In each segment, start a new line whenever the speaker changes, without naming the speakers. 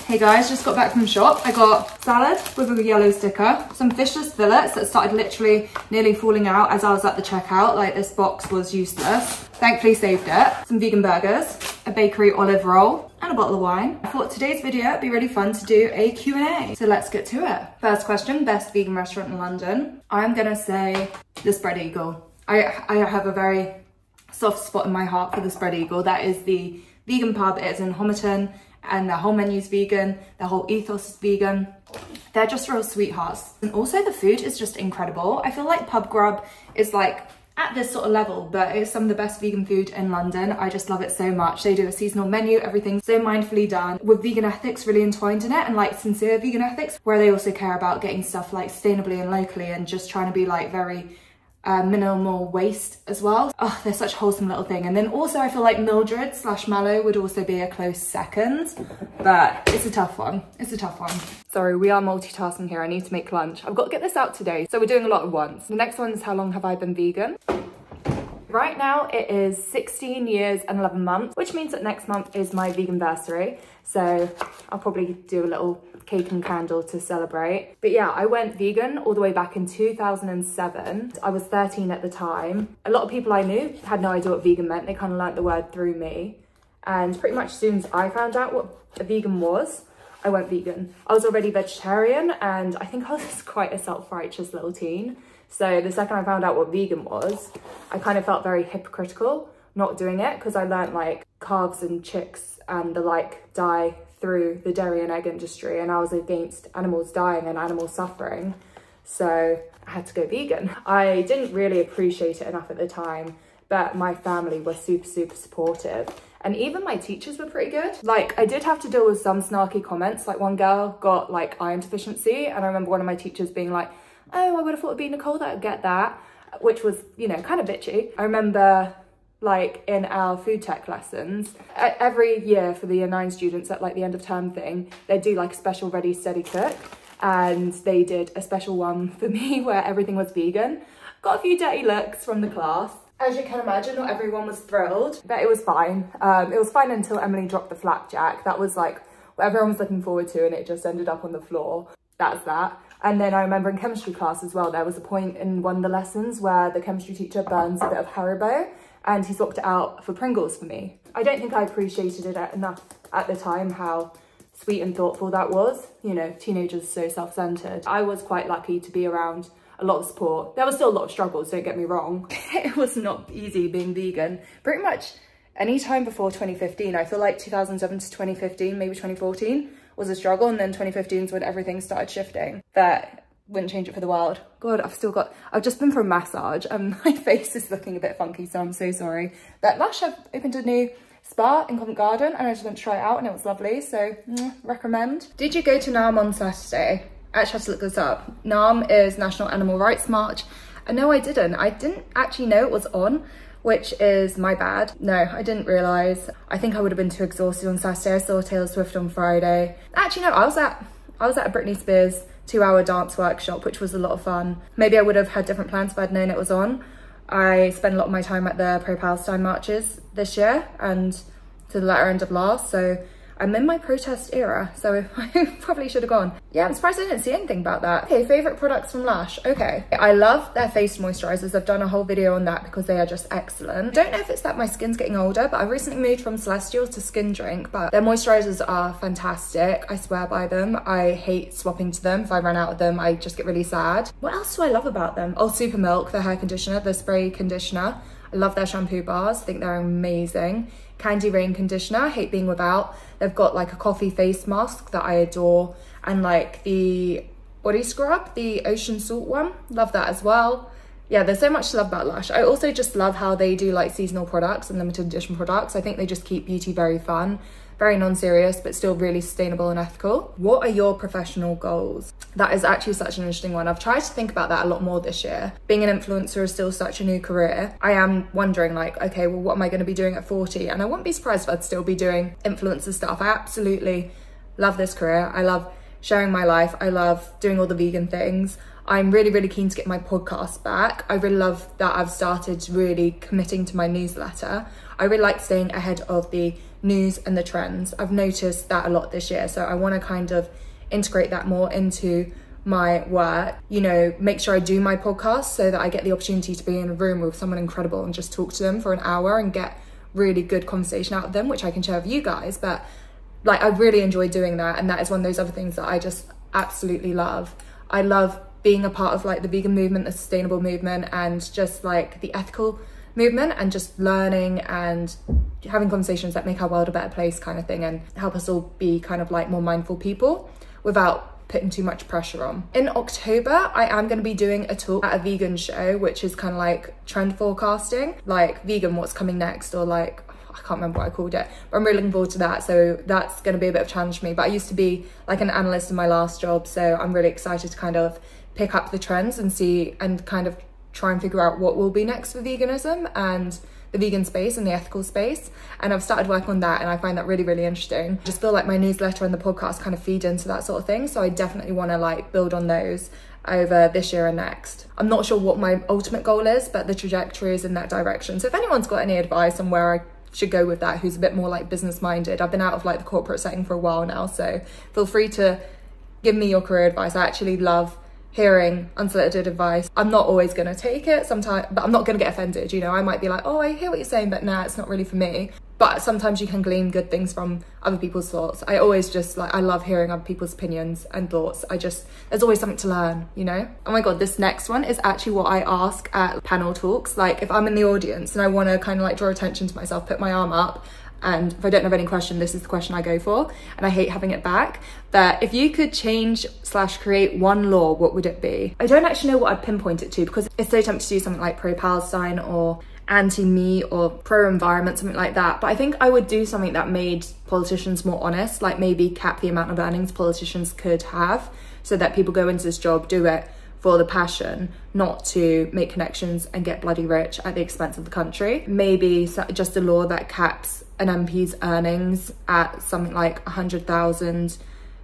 Hey guys, just got back from the shop. I got salad with a yellow sticker, some fishless fillets that started literally nearly falling out as I was at the checkout. Like, this box was useless. Thankfully saved it. Some vegan burgers, a bakery olive roll, and a bottle of wine. I thought today's video would be really fun to do a Q&A. So let's get to it. First question, best vegan restaurant in London. I'm gonna say the Spread Eagle. I have a very soft spot in my heart for the Spread Eagle. That is the vegan pub. It's in Homerton, and their whole menu's vegan, their whole ethos is vegan. They're just real sweethearts. And also the food is just incredible. I feel like Pub Grub is like at this sort of level, but it's some of the best vegan food in London. I just love it so much. They do a seasonal menu, everything's so mindfully done, with vegan ethics really entwined in it, and like sincere vegan ethics, where they also care about getting stuff like sustainably and locally and just trying to be like very minimal waste as well. Oh, they're such a wholesome little thing. And then also I feel like Mildred / Mallow would also be a close second, but it's a tough one. It's a tough one. Sorry, we are multitasking here. I need to make lunch. I've got to get this out today, so we're doing a lot at once. The next one is how long have I been vegan? Right now it is 16 years and 11 months, which means that next month is my veganversary. So I'll probably do a little cake and candle to celebrate. But yeah, I went vegan all the way back in 2007. I was 13 at the time. A lot of people I knew had no idea what vegan meant. They kind of learnt the word through me. And pretty much as soon as I found out what a vegan was, I went vegan. I was already vegetarian, and I think I was quite a self-righteous little teen. So the second I found out what vegan was, I kind of felt very hypocritical not doing it, because I learnt like calves and chicks and the like die through the dairy and egg industry, and I was against animals dying and animals suffering. So I had to go vegan. I didn't really appreciate it enough at the time, but my family were super supportive. And even my teachers were pretty good. Like, I did have to deal with some snarky comments. Like, one girl got like iron deficiency, and I remember one of my teachers being like, oh, I would have thought it'd be Nicole that would get that, which was, you know, kind of bitchy. I remember like in our food tech lessons, every year for the year 9 students at like the end of term thing, they do like a special ready steady cook, and they did a special one for me where everything was vegan. Got a few dirty looks from the class. As you can imagine, not everyone was thrilled, but it was fine. It was fine until Emily dropped the flapjack. That was like what everyone was looking forward to, and it just ended up on the floor. That's that. And then I remember in chemistry class as well, there was a point in one of the lessons where the chemistry teacher burns a bit of Haribo, and he swapped it out for Pringles for me. I don't think I appreciated it enough at the time how sweet and thoughtful that was. You know, teenagers are so self-centered. I was quite lucky to be around a lot of support. There was still a lot of struggles, don't get me wrong. It was not easy being vegan. Pretty much any time before 2015, I feel like 2007 to 2015, maybe 2014, was a struggle, and then 2015 is when everything started shifting. But wouldn't change it for the world. God, I've just been for a massage and my face is looking a bit funky, so I'm so sorry. But Lush have opened a new spa in Covent Garden, and I just went to try it out and it was lovely, so recommend. Did you go to NAM on Saturday? I actually had to look this up. NAM is National Animal Rights March. And no, I didn't. I didn't actually know it was on, which is my bad. No, I didn't realise. I think I would have been too exhausted on Saturday. I saw Taylor Swift on Friday. Actually, no, I was at a Britney Spears 2-hour dance workshop, which was a lot of fun. Maybe I would have had different plans if I'd known it was on. I spent a lot of my time at the pro-Palestine marches this year and to the latter end of last, so I'm in my protest era, so I probably should have gone. Yeah, I'm surprised I didn't see anything about that. Okay, favourite products from Lush. Okay, I love their face moisturisers. I've done a whole video on that because they are just excellent. I don't know if it's that my skin's getting older, but I recently moved from Celestial to Skin Drink, but their moisturisers are fantastic. I swear by them. I hate swapping to them. If I run out of them, I just get really sad. What else do I love about them? Oh, Super Milk, their hair conditioner, the spray conditioner. I love their shampoo bars. I think they're amazing. Candy Rain conditioner, I hate being without. They've got like a coffee face mask that I adore, and like the body scrub, the ocean salt one, love that as well. Yeah, there's so much to love about Lush. I also just love how they do like seasonal products and limited edition products. I think they just keep beauty very fun, very non-serious, but still really sustainable and ethical. What are your professional goals? That is actually such an interesting one. I've tried to think about that a lot more this year. Being an influencer is still such a new career. I am wondering like, okay, well, what am I going to be doing at 40? And I wouldn't be surprised if I'd still be doing influencer stuff. I absolutely love this career. I love sharing my life. I love doing all the vegan things. I'm really keen to get my podcast back. I really love that I've started really committing to my newsletter. I really like staying ahead of the news and the trends. I've noticed that a lot this year, so I want to kind of integrate that more into my work, you know, make sure I do my podcast so that I get the opportunity to be in a room with someone incredible and just talk to them for an hour and get really good conversation out of them, which I can share with you guys. But like, I really enjoy doing that, and that is one of those other things that I just absolutely love. I love being a part of like the vegan movement, the sustainable movement, and just like the ethical movement, and just learning and having conversations that make our world a better place kind of thing, and help us all be kind of like more mindful people without putting too much pressure on. In October, I am going to be doing a talk at a vegan show, which is kind of like trend forecasting, like vegan, what's coming next, or like, I can't remember what I called it, but I'm really looking forward to that. So that's going to be a bit of a challenge for me, but I used to be like an analyst in my last job, so I'm really excited to kind of pick up the trends and see, and kind of try and figure out what will be next for veganism and the vegan space and the ethical space. And I've started working on that, and I find that really, really interesting. I just feel like my newsletter and the podcast kind of feed into that sort of thing, so I definitely want to like build on those over this year and next. I'm not sure what my ultimate goal is, but the trajectory is in that direction. So if anyone's got any advice on where I should go with that, who's a bit more like business minded, I've been out of like the corporate setting for a while now, so feel free to give me your career advice. I actually love hearing unsolicited advice. I'm not always going to take it sometimes, but I'm not going to get offended, you know. I might be like, oh, I hear what you're saying, but nah, it's not really for me. But sometimes you can glean good things from other people's thoughts. I always just like, I love hearing other people's opinions and thoughts. There's always something to learn, you know. Oh my god, this next one is actually what I ask at panel talks. Like if I'm in the audience and I want to kind of like draw attention to myself, put my arm up, and if I don't have any question, this is the question I go for, and I hate having it back. But if you could change/create one law, what would it be? I don't actually know what I'd pinpoint it to, because it's so tempting to do something like pro-Palestine or anti-meat or pro-environment, something like that. But I think I would do something that made politicians more honest, like maybe cap the amount of earnings politicians could have, so that people go into this job, do it for the passion, not to make connections and get bloody rich at the expense of the country. Maybe just a law that caps an MP's earnings at something like 100,000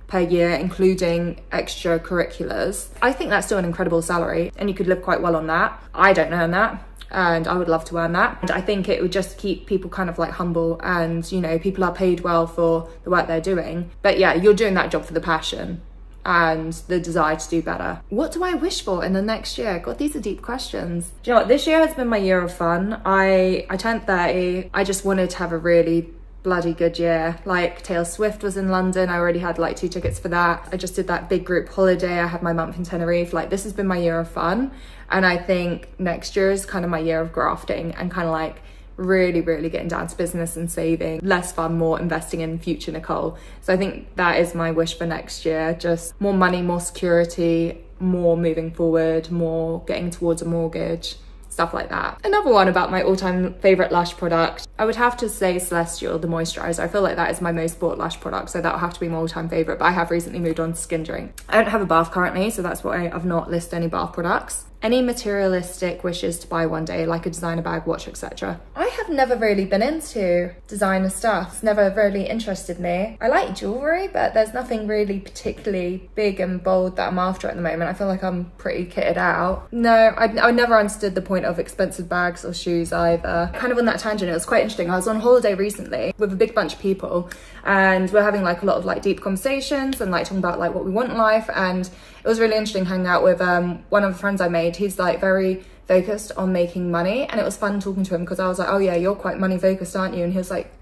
per year, including extracurriculars. I think that's still an incredible salary, and you could live quite well on that. I don't earn that, and I would love to earn that. And I think it would just keep people kind of like humble, and you know, people are paid well for the work they're doing. But yeah, you're doing that job for the passion and the desire to do better. What do I wish for in the next year? God, these are deep questions. Do you know what? This year has been my year of fun. I turned 30. I just wanted to have a really bloody good year. Like Taylor Swift was in London. I already had like 2 tickets for that. I just did that big group holiday. I had my month in Tenerife. Like this has been my year of fun. And I think next year is kind of my year of grafting and kind of like really getting down to business and saving. Less fun, more investing in future Nicole. So I think that is my wish for next year. Just more money, more security, more moving forward, more getting towards a mortgage, stuff like that. Another one about my all-time favorite lash product, I would have to say Celestial, the moisturizer. I feel like that is my most bought lash product, so that will have to be my all-time favorite. But I have recently moved on to Skin Drink. I don't have a bath currently, so that's why I've not listed any bath products. Any materialistic wishes to buy one day, like a designer bag, watch, etc. I have never really been into designer stuff. It's never really interested me. I like jewellery, but there's nothing really particularly big and bold that I'm after at the moment. I feel like I'm pretty kitted out. No, I never understood the point of expensive bags or shoes either. Kind of on that tangent, it was quite interesting. I was on holiday recently with a big bunch of people, and we're having like a lot of like deep conversations and like talking about like what we want in life. And it was really interesting hanging out with one of the friends I made. He's like very focused on making money, and it was fun talking to him because I was like, oh yeah, you're quite money focused, aren't you? And he was like,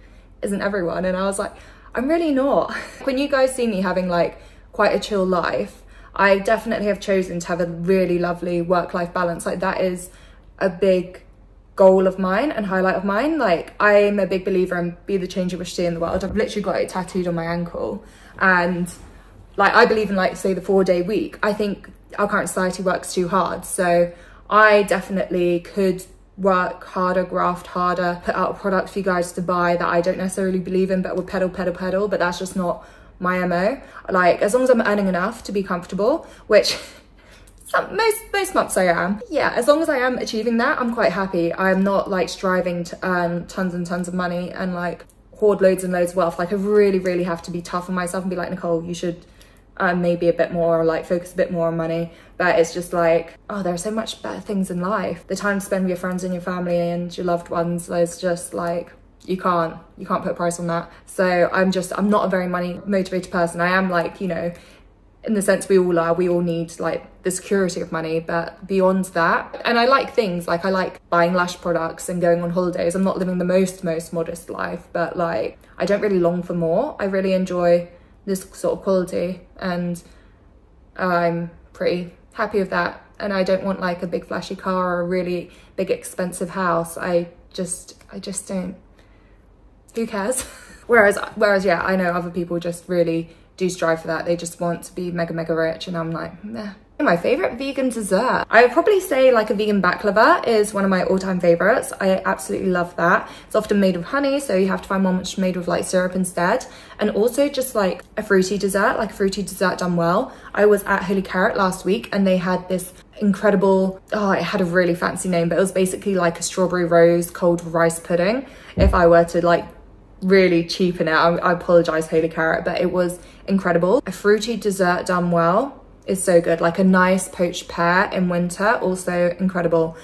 isn't everyone? And I was like, I'm really not. When you guys see me having like quite a chill life, I definitely have chosen to have a really lovely work-life balance. Like that is a big goal of mine and highlight of mine. Like I'm a big believer in be the change you wish to see in the world. I've literally got it tattooed on my ankle, and like I believe in like say the 4-day week. I think our current society works too hard, so I definitely could work harder, graft harder, put out a product for you guys to buy that I don't necessarily believe in, but would pedal, but that's just not my MO. Like as long as I'm earning enough to be comfortable, which most months I am. Yeah, as long as I am achieving that, I'm quite happy. I'm not like striving to earn tons and tons of money and like hoard loads and loads of wealth. Like I really have to be tough on myself and be like, Nicole, you should maybe a bit more, or like focus a bit more on money. But it's just like, oh, there are so much better things in life. The time to spend with your friends and your family and your loved ones, there's just like you can't put a price on that. So I'm not a very money motivated person. I am like, you know, in the sense we all need like the security of money, but beyond that, and I like things like, I like buying lash products and going on holidays. I'm not living the most modest life, but like, I don't really long for more. I really enjoy this sort of quality, and I'm pretty happy with that. And I don't want like a big flashy car or a really big expensive house. I just don't, who cares? whereas yeah, I know other people just really do strive for that. They just want to be mega rich, and I'm like, nah. My favorite vegan dessert, I would probably say like a vegan baklava is one of my all-time favorites. I absolutely love that. It's often made with honey, so you have to find one which is made with like syrup instead. And also just like a fruity dessert, like a fruity dessert done well. I was at Holy Carrot last week, and they had this incredible, oh, it had a really fancy name, but it was basically like a strawberry rose cold rice pudding. If I were to like really cheapen it, I apologize, Holy Carrot, but it was incredible. A fruity dessert done well is so good. Like a nice poached pear in winter, also incredible.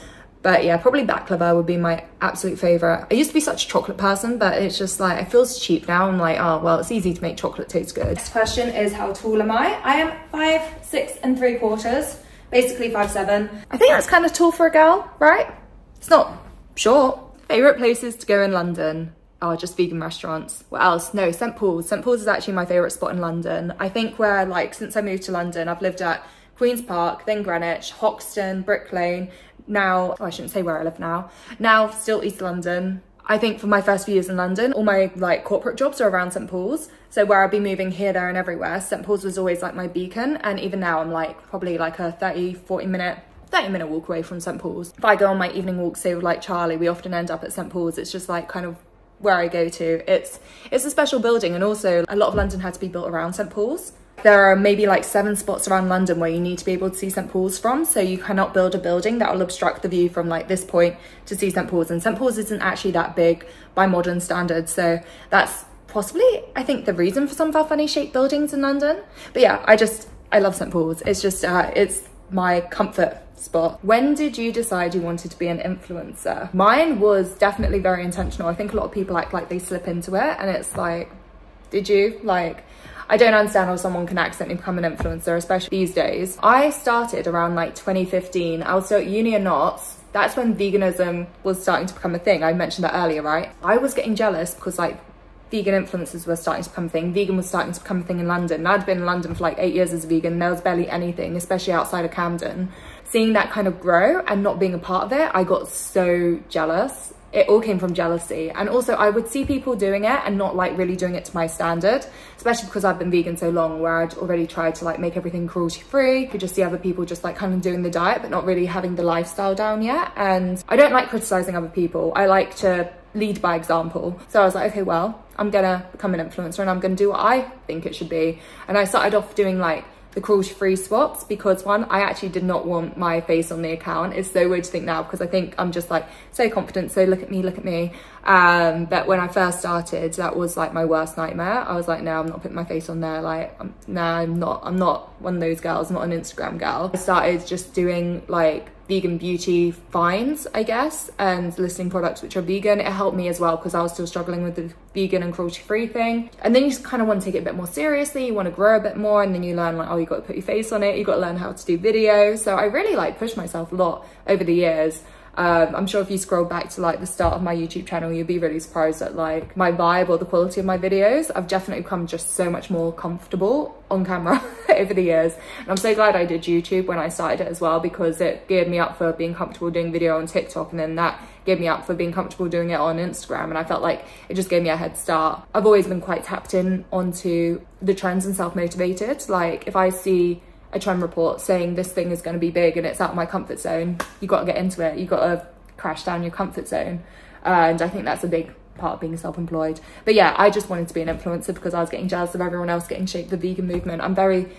But yeah, probably baklava would be my absolute favorite. I used to be such a chocolate person, but it's just like, it feels cheap now. I'm like, oh well, it's easy to make chocolate taste good. Next question is, how tall am I? I am 5'6 3/4, basically 5'7". I think that's kind of tall for a girl, right? It's not short. Favorite places to go in London are just vegan restaurants. What else? No, St Paul's. St Paul's is actually my favorite spot in London. I think where, like, since I moved to London, I've lived at Queen's Park, then Greenwich, Hoxton, Brick Lane. Now, oh, I shouldn't say where I live now. Now still East London. I think for my first few years in London, all my like corporate jobs are around St Paul's. So where I'd be moving here, there and everywhere, St Paul's was always like my beacon. And even now I'm like probably like a 30 minute walk away from St Paul's. If I go on my evening walk, say with like Charlie, we often end up at St Paul's. It's just like kind of where I go to. It's a special building, and also a lot of London had to be built around St Paul's. There are maybe like 7 spots around London where you need to be able to see St Paul's from, so you cannot build a building that will obstruct the view from like this point to see St Paul's. And St Paul's isn't actually that big by modern standards, so that's possibly, I think, the reason for some of our funny shaped buildings in London. But yeah, I love St Paul's. It's just it's my comfort spot. When did you decide you wanted to be an influencer? Mine was definitely very intentional. I think a lot of people act like they slip into it, and it's like, did you? Like, I don't understand how someone can accidentally become an influencer, especially these days. I started around like 2015. I was still at uni and Knots. That's when veganism was starting to become a thing. I mentioned that earlier, right? I was getting jealous because like vegan influencers were starting to become a thing. Vegan was starting to become a thing in London. I'd been in London for like 8 years as a vegan. There was barely anything, especially outside of Camden. Seeing that kind of grow and not being a part of it, I got so jealous. It all came from jealousy. And also I would see people doing it and not like really doing it to my standard, especially because I've been vegan so long, where I'd already tried to like make everything cruelty free. You could just see other people just like kind of doing the diet, but not really having the lifestyle down yet. And I don't like criticizing other people. I like to lead by example. So I was like, okay, well, I'm gonna become an influencer and I'm gonna do what I think it should be. And I started off doing like the cruelty-free swaps because, one, I actually did not want my face on the account. It's so weird to think now because I think I'm just like so confident, so look at me. But when I first started, that was like my worst nightmare. I was like, no, I'm not putting my face on there. Like, I'm not one of those girls, not an Instagram girl. I started just doing like vegan beauty finds, I guess, and listing products which are vegan. It helped me as well because I was still struggling with the vegan and cruelty-free thing. And then you just kind of want to take it a bit more seriously, you want to grow a bit more, and then you learn like, oh, you got to put your face on it, you got to learn how to do video. So I really like pushed myself a lot over the years. I'm sure if you scroll back to like the start of my YouTube channel, you'll be really surprised at like my vibe or the quality of my videos. I've definitely become just so much more comfortable on camera over the years. And I'm so glad I did YouTube when I started it as well, because it geared me up for being comfortable doing video on TikTok, and then that geared me up for being comfortable doing it on Instagram. And I felt like it just gave me a head start. I've always been quite tapped in onto the trends and self-motivated. Like if I see a trend report saying this thing is going to be big and it's out of my comfort zone, you got to get into it. You got to crash down your comfort zone. And I think that's a big part of being self-employed. But yeah, I just wanted to be an influencer because I was getting jealous of everyone else getting shaped the vegan movement. I'm very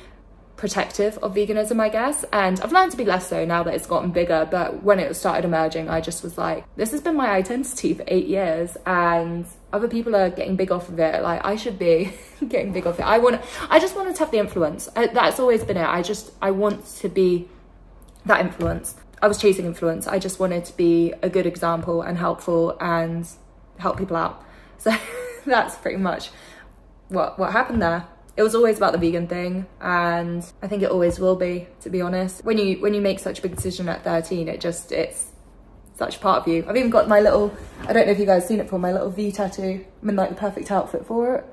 protective of veganism, I guess, and I've learned to be less so now that it's gotten bigger. But when it started emerging, I just was like, this has been my identity for 8 years and other people are getting big off of it. Like I should be getting big off it. I just wanted to have the influence. That's always been it. I want to be that influence. I was chasing influence. I just wanted to be a good example and helpful and help people out. So that's pretty much what happened there. It was always about the vegan thing, and I think it always will be, to be honest. When you make such a big decision at 13, it's such a part of you. I've even got my little, I don't know if you guys seen it before, my little V tattoo. I'm in like the perfect outfit for it.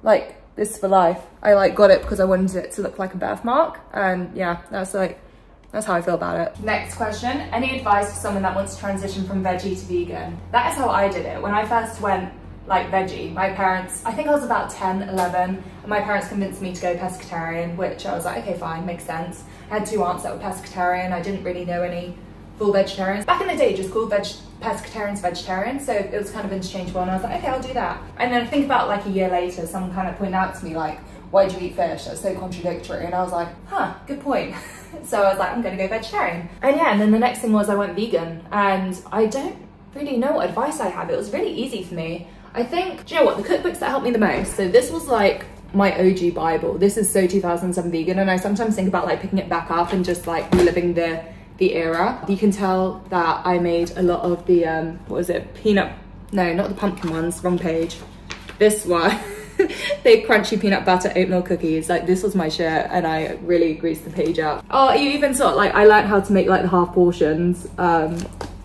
Like, this is for life. I like got it because I wanted it to look like a birthmark, and yeah, that's how I feel about it. Next question, any advice for someone that wants to transition from veggie to vegan? That is how I did it. When I first went like veggie, my parents, I think I was about 10, 11, and my parents convinced me to go pescatarian, which I was like, okay, fine, makes sense. I had 2 aunts that were pescatarian. I didn't really know any full vegetarians. Back in the day, just called pescatarians vegetarians, so it was kind of interchangeable, and I was like, okay, I'll do that. And then I think about like a year later, someone kind of pointed out to me like, why do you eat fish? That's so contradictory. And I was like, huh, good point. So I was like, I'm gonna go vegetarian. And yeah, and then the next thing was I went vegan, and I don't really know what advice I have. It was really easy for me. I think, do you know what, the cookbooks that helped me the most, so this was like my OG Bible. This is So 2007 Vegan, and I sometimes think about like picking it back up and just like reliving the era. You can tell that I made a lot of the, what was it, no, not the pumpkin ones, wrong page. This one, big crunchy peanut butter oatmeal cookies. Like, this was my shit, and I really greased the page up. Oh, you even saw, like, I learned how to make like the half portions.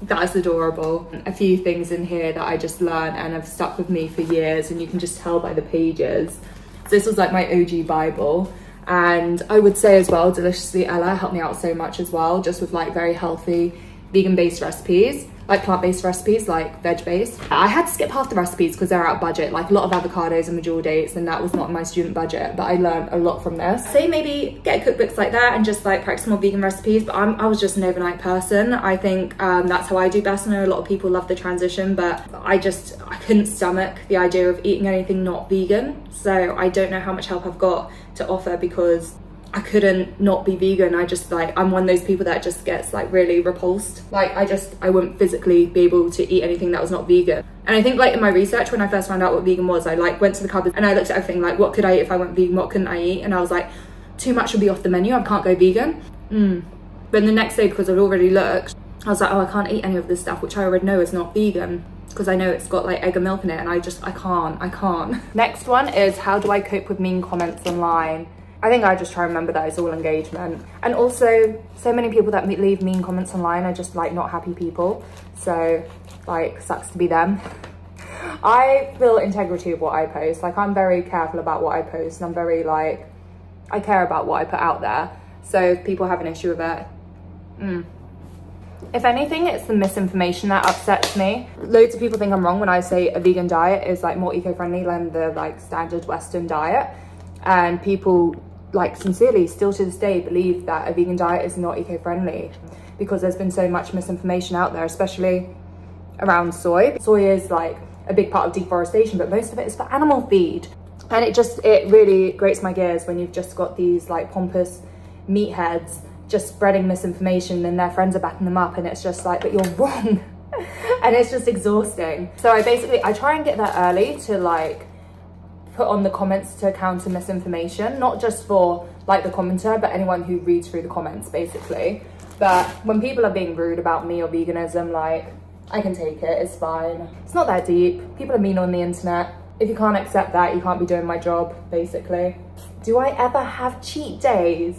That's adorable. A few things in here that I just learned and have stuck with me for years, and you can just tell by the pages. So this was like my OG Bible. And I would say as well, Deliciously Ella helped me out so much as well, just with like very healthy vegan-based recipes, like plant-based recipes, like veg-based. I had to skip half the recipes because they're out of budget, like a lot of avocados and majority dates, and that was not in my student budget, but I learned a lot from this. So maybe get cookbooks like that and just like practice more vegan recipes, but I was just an overnight person. I think that's how I do best. I know a lot of people love the transition, but I couldn't stomach the idea of eating anything not vegan. So I don't know how much help I've got to offer because I couldn't not be vegan. I just like, I'm one of those people that just gets like really repulsed. Like I wouldn't physically be able to eat anything that was not vegan. And I think like in my research, when I first found out what vegan was, I like went to the cupboard and I looked at everything like, what could I eat if I went vegan? What couldn't I eat? And I was like, too much would be off the menu. I can't go vegan. But the next day, because I'd already looked, I was like, oh, I can't eat any of this stuff, which I already know is not vegan, because I know it's got like egg and milk in it, and I can't. Next one is, how do I cope with mean comments online? I think I just try and remember that it's all engagement. And also, so many people that leave mean comments online are just like not happy people. So like, sucks to be them. I feel integrity of what I post. Like, I'm very careful about what I post, and I'm very like, I care about what I put out there. So if people have an issue with it, if anything, it's the misinformation that upsets me. Loads of people think I'm wrong when I say a vegan diet is like more eco-friendly than the like standard Western diet. And people like sincerely still to this day believe that a vegan diet is not eco-friendly because there's been so much misinformation out there, especially around soy. Soy is like a big part of deforestation, but most of it is for animal feed. And it really grates my gears when you've just got these like pompous meatheads just spreading misinformation and their friends are backing them up, and it's just like, but you're wrong. And it's just exhausting. So I try and get there early to like put on the comments to counter misinformation, not just for like the commenter, but anyone who reads through the comments basically. But when people are being rude about me or veganism, like, I can take it, it's fine. It's not that deep. People are mean on the internet. If you can't accept that, you can't be doing my job, basically. Do I ever have cheat days?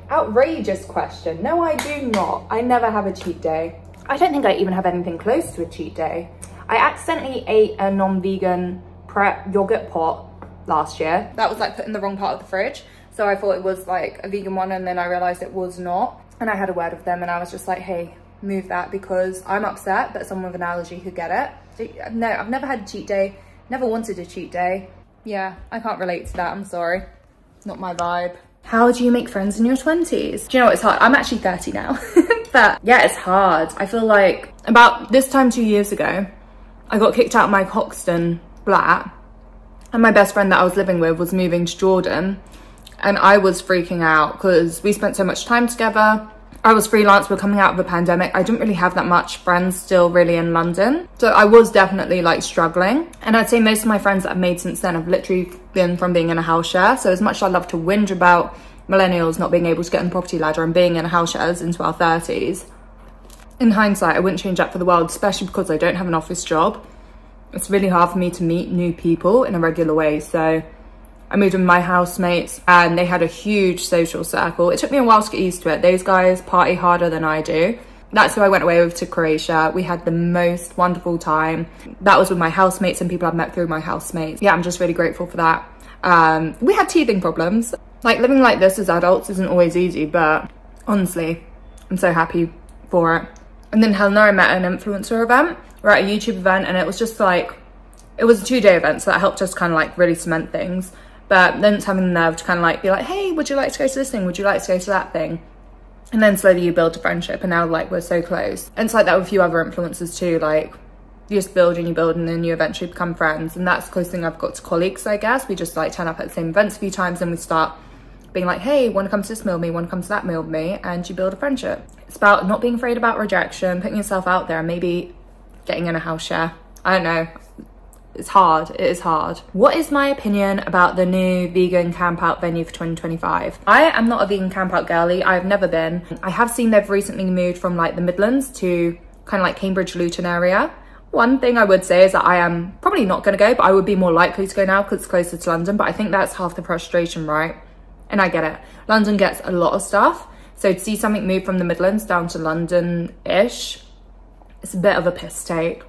Outrageous question. No, I do not. I never have a cheat day. I don't think I even have anything close to a cheat day. I accidentally ate a non-vegan prep yogurt pot last year. That was like put in the wrong part of the fridge. So I thought it was like a vegan one, and then I realized it was not. And I had a word with them and I was just like, hey, move that, because I'm upset that someone with an allergy could get it. No, I've never had a cheat day. Never wanted a cheat day. Yeah, I can't relate to that, I'm sorry. Not my vibe. How do you make friends in your 20s? Do you know what, it's hard? I'm actually 30 now. But yeah, it's hard. I feel like about this time 2 years ago, I got kicked out of my Hoxton flat, and my best friend that I was living with was moving to Jordan, and I was freaking out because we spent so much time together. I was freelance, we're coming out of a pandemic. I didn't really have that much friends still really in London. So I was definitely like struggling. And I'd say most of my friends that I've made since then have literally been from being in a house share. So as much as I love to whinge about millennials not being able to get on the property ladder and being in a house shares into our 30s, in hindsight, I wouldn't change that for the world, especially because I don't have an office job. it's really hard for me to meet new people in a regular way. So I moved in with my housemates and they had a huge social circle. It took me a while to get used to it. Those guys party harder than I do. That's who I went away with to Croatia. We had the most wonderful time. That was with my housemates and people I've met through my housemates. Yeah, I'm just really grateful for that. We had teething problems. Like, living like this as adults isn't always easy, but honestly, I'm so happy for it. And then Helena, I met at an influencer event. We're at a YouTube event and it was just like, it was a 2-day event, so that helped us kind of like really cement things. But then it's having the nerve to kind of like be like, hey, would you like to go to this thing? Would you like to go to that thing? And then slowly you build a friendship and now like we're so close. And it's like that with a few other influencers too. Like you just build and then you eventually become friends. And that's the closest thing I've got to colleagues, I guess. We just like turn up at the same events a few times and we start being like, hey, want to come to this meal with me? Want to come to that meal with me? And you build a friendship. It's about not being afraid about rejection, putting yourself out there and maybe getting in a house share. I don't know. It's hard. It is hard. What is my opinion about the new vegan camp out venue for 2025? I am not a vegan camp out girly. I've never been. I have seen they've recently moved from like the Midlands to kind of like Cambridge, Luton area. One thing I would say is that I am probably not going to go, but I would be more likely to go now because it's closer to London. But I think that's half the frustration, right? And I get it. London gets a lot of stuff. So to see something move from the Midlands down to London-ish, it's a bit of a piss take.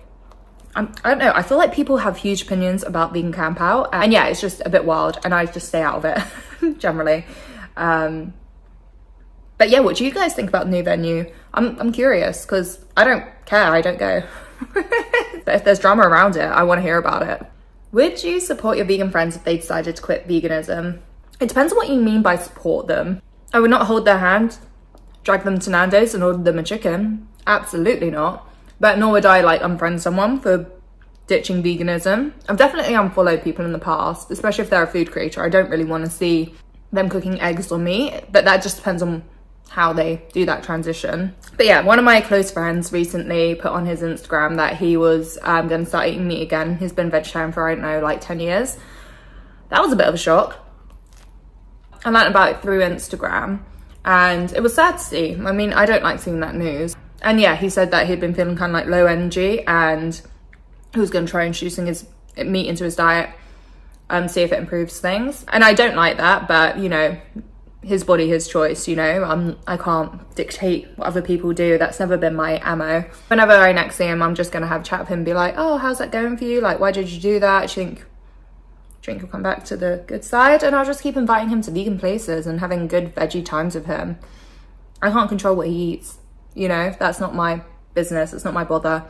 I don't know, I feel like people have huge opinions about vegan camp out, and yeah, it's just a bit wild and I just stay out of it generally. But yeah, what do you guys think about the new venue? I'm curious because I don't care, I don't go. But if there's drama around it, I want to hear about it. Would you support your vegan friends if they decided to quit veganism? It depends on what you mean by support them. I would not hold their hand, drag them to Nando's and order them a chicken. Absolutely not. But nor would I like unfriend someone for ditching veganism. I've definitely unfollowed people in the past, especially if they're a food creator. I don't really want to see them cooking eggs or meat, but that just depends on how they do that transition. But yeah, one of my close friends recently put on his Instagram that he was going to start eating meat again. He's been vegetarian for, I don't know, like 10 years. That was a bit of a shock. I learned about it through Instagram and it was sad to see. I mean, I don't like seeing that news. And yeah, he said that he'd been feeling kind of like low energy and he was going to try introducing his meat into his diet and see if it improves things. And I don't like that, but you know, his body, his choice, you know, I can't dictate what other people do. That's never been my MO. Whenever I next see him, I'm just going to have a chat with him and be like, oh, how's that going for you? Like, why did you do that? Do you think he'll come back to the good side? And I'll just keep inviting him to vegan places and having good veggie times with him. I can't control what he eats. You know, that's not my business. It's not my bother.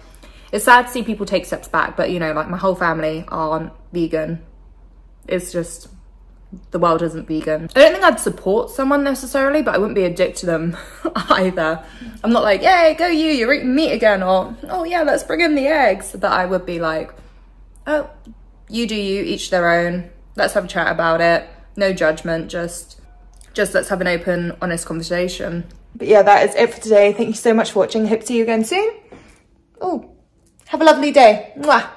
It's sad to see people take steps back, but you know, like my whole family aren't vegan. It's just, the world isn't vegan. I don't think I'd support someone necessarily, but I wouldn't be a dick to them either. I'm not like, yay, go you're eating meat again, or, oh yeah, let's bring in the eggs. But I would be like, oh, you do you, each their own. Let's have a chat about it. No judgment, just let's have an open, honest conversation. But yeah, that is it for today. Thank you so much for watching. Hope to see you again soon. Oh, have a lovely day. Mwah.